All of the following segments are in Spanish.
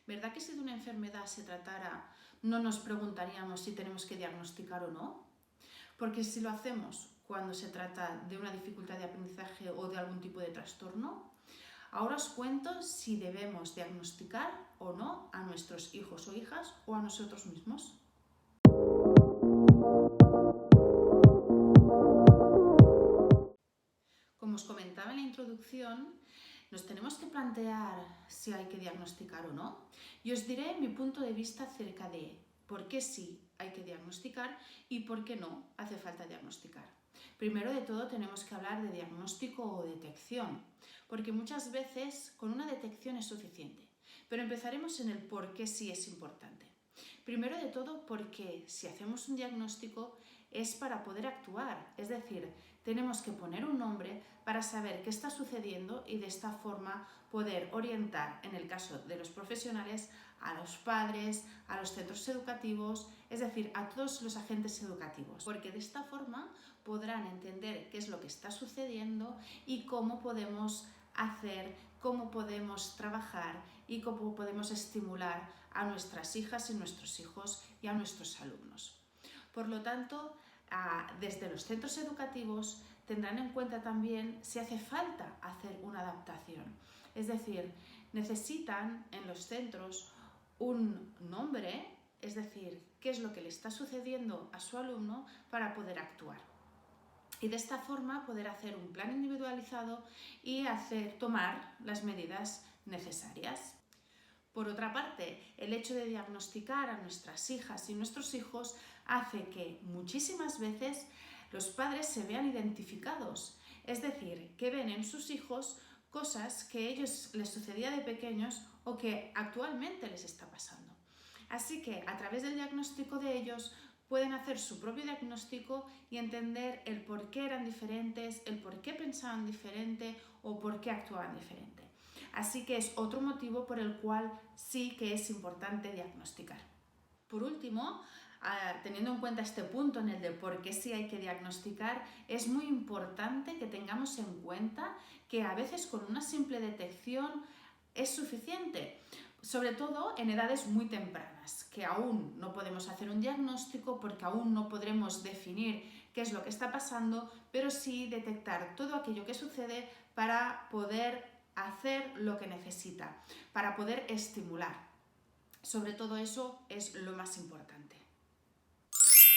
¿Verdad que si de una enfermedad se tratara, no nos preguntaríamos si tenemos que diagnosticar o no? Porque si lo hacemos cuando se trata de una dificultad de aprendizaje o de algún tipo de trastorno, ahora os cuento si debemos diagnosticar o no a nuestros hijos o hijas o a nosotros mismos. Como os comentaba en la introducción, nos tenemos que plantear si hay que diagnosticar o no. Y os diré mi punto de vista acerca de por qué sí hay que diagnosticar y por qué no hace falta diagnosticar. Primero de todo tenemos que hablar de diagnóstico o detección, porque muchas veces con una detección es suficiente. Pero empezaremos en el por qué sí es importante. Primero de todo porque si hacemos un diagnóstico es para poder actuar, es decir, tenemos que poner un nombre para saber qué está sucediendo y de esta forma poder orientar, en el caso de los profesionales, a los padres, a los centros educativos, es decir, a todos los agentes educativos, porque de esta forma podrán entender qué es lo que está sucediendo y cómo podemos hacer, cómo podemos trabajar y cómo podemos estimular a nuestras hijas y nuestros hijos y a nuestros alumnos. Por lo tanto, desde los centros educativos tendrán en cuenta también si hace falta hacer una adaptación. Es decir, necesitan en los centros un nombre, es decir, qué es lo que le está sucediendo a su alumno para poder actuar. Y de esta forma poder hacer un plan individualizado y tomar las medidas necesarias. Por otra parte, el hecho de diagnosticar a nuestras hijas y nuestros hijos hace que muchísimas veces los padres se vean identificados, es decir, que ven en sus hijos cosas que a ellos les sucedía de pequeños o que actualmente les está pasando. Así que a través del diagnóstico de ellos pueden hacer su propio diagnóstico y entender el por qué eran diferentes, el por qué pensaban diferente o por qué actuaban diferente. Así que es otro motivo por el cual sí que es importante diagnosticar. Por último, teniendo en cuenta este punto en el de por qué sí hay que diagnosticar, es muy importante que tengamos en cuenta que a veces con una simple detección es suficiente, sobre todo en edades muy tempranas, que aún no podemos hacer un diagnóstico porque aún no podremos definir qué es lo que está pasando, pero sí detectar todo aquello que sucede para poder hacer lo que necesita, para poder estimular. Sobre todo eso es lo más importante.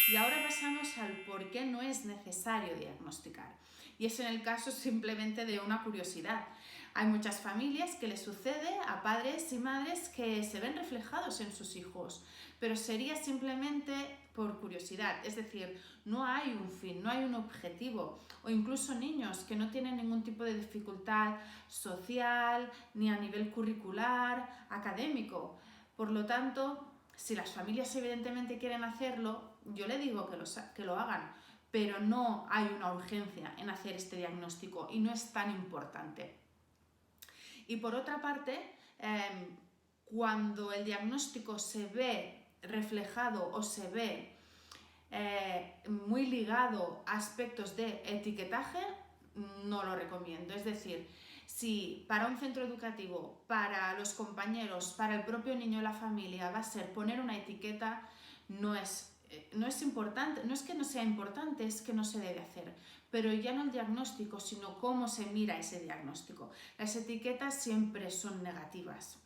Y ahora pasamos al por qué no es necesario diagnosticar. Y es en el caso simplemente de una curiosidad. Hay muchas familias que les sucede a padres y madres que se ven reflejados en sus hijos, pero sería simplemente por curiosidad, es decir, no hay un fin, no hay un objetivo, o incluso niños que no tienen ningún tipo de dificultad social, ni a nivel curricular, académico. Por lo tanto, si las familias evidentemente quieren hacerlo, yo le digo que lo hagan, pero no hay una urgencia en hacer este diagnóstico y no es tan importante. Y por otra parte, cuando el diagnóstico se ve reflejado o se ve muy ligado a aspectos de etiquetaje, no lo recomiendo. Es decir, si para un centro educativo, para los compañeros, para el propio niño o la familia va a ser poner una etiqueta, no es importante, no es que no sea importante, es que no se debe hacer. Pero ya no el diagnóstico, sino cómo se mira ese diagnóstico. Las etiquetas siempre son negativas.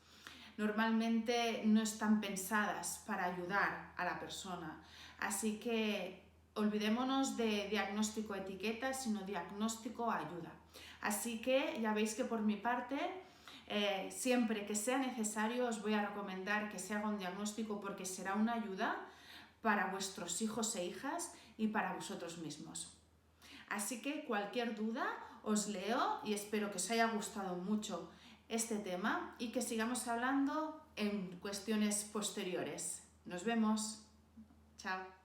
Normalmente no están pensadas para ayudar a la persona. Así que olvidémonos de diagnóstico etiqueta, sino diagnóstico ayuda. Así que ya veis que por mi parte, siempre que sea necesario, os voy a recomendar que se haga un diagnóstico porque será una ayuda para vuestros hijos e hijas y para vosotros mismos. Así que cualquier duda os leo y espero que os haya gustado mucho este tema y que sigamos hablando en cuestiones posteriores. Nos vemos. Chao.